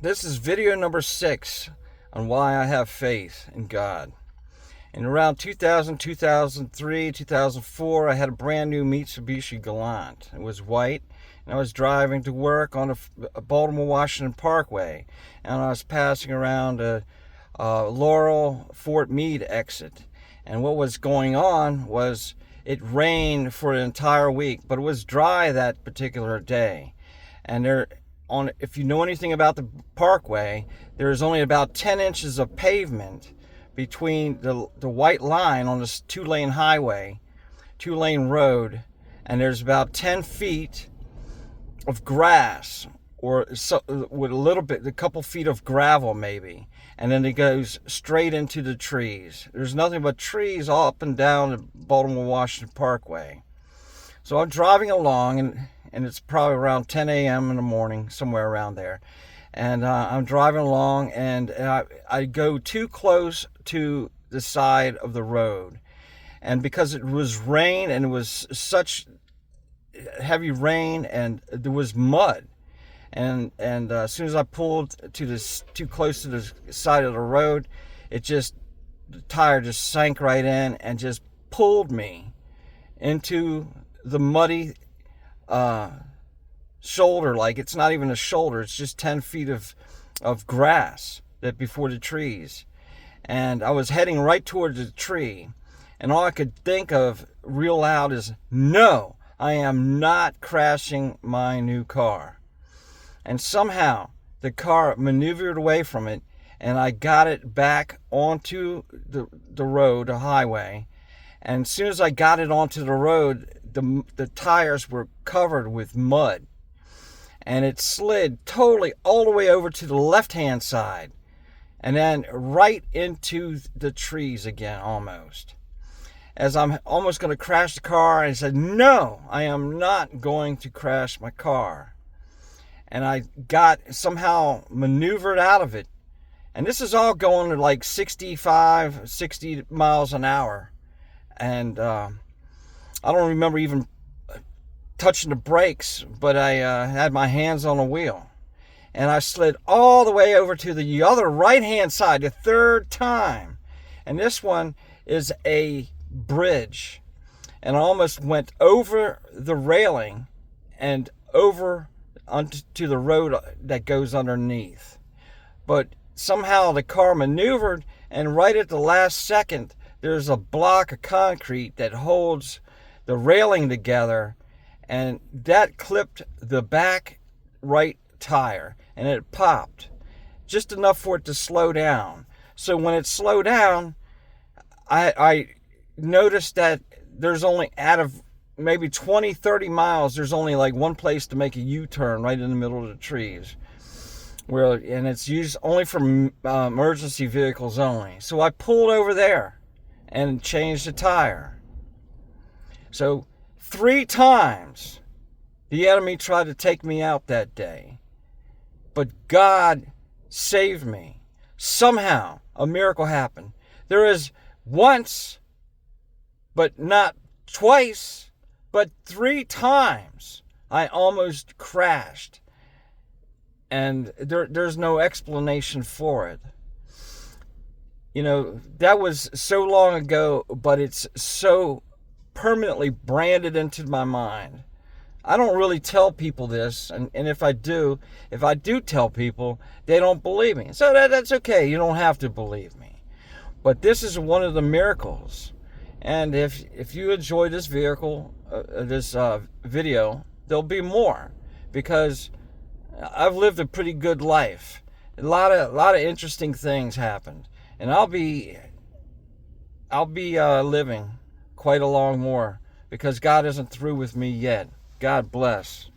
This is video number 6 on why I have faith in God. In around 2000, 2003, 2004, I had a brand new Mitsubishi Galant. It was white, and I was driving to work on a Baltimore Washington Parkway, and I was passing around a Laurel Fort Meade exit. And what was going on was it rained for an entire week, but it was dry that particular day. And if you know anything about the parkway, there is only about 10 inches of pavement between the white line on this two-lane highway, two-lane road, and there's about 10 feet of grass, or so, with a couple feet of gravel maybe, and then it goes straight into the trees. There's nothing but trees all up and down the Baltimore Washington Parkway. So I'm driving along, and it's probably around 10 a.m. in the morning, somewhere around there. And I'm driving along, and I go too close to the side of the road. And because it was rain, and it was such heavy rain, and there was mud. And as soon as I pulled too close to the side of the road, the tire just sank right in and just pulled me into the muddy shoulder. Like, it's not even a shoulder, it's just 10 feet of grass that before the trees. And I was heading right towards the tree, and all I could think of real loud is, no, I am not crashing my new car. And somehow the car maneuvered away from it, and I got it back onto the road, the highway. And as soon as I got it onto the road, the tires were covered with mud, and it slid totally all the way over to the left-hand side, and then right into the trees again, almost. As I'm almost going to crash the car, I said, no, I am not going to crash my car. And I got somehow maneuvered out of it. And this is all going to like 65, 60 miles an hour. And I don't remember even touching the brakes, but I had my hands on the wheel. And I slid all the way over to the other right-hand side, the third time. And this one is a bridge. And I almost went over the railing and over onto the road that goes underneath. But somehow the car maneuvered, and right at the last second, there's a block of concrete that holds the railing together, and that clipped the back right tire, and it popped just enough for it to slow down. So when it slowed down, I noticed that there's only, out of maybe 20, 30 miles, there's only like one place to make a U-turn right in the middle of the trees. And it's used only for emergency vehicles only. So I pulled over there and changed the tire. So 3 times the enemy tried to take me out that day. But God saved me. Somehow a miracle happened. There is once, but not twice, but 3 times I almost crashed. And there's no explanation for it. You know, that was so long ago, but it's so permanently branded into my mind. I don't really tell people this, and if I do tell people, they don't believe me. So that's okay. You don't have to believe me. But this is one of the miracles. And if you enjoy this video, there'll be more, because I've lived a pretty good life. A lot of interesting things happened, and I'll be living quite a long more, because God isn't through with me yet. God bless.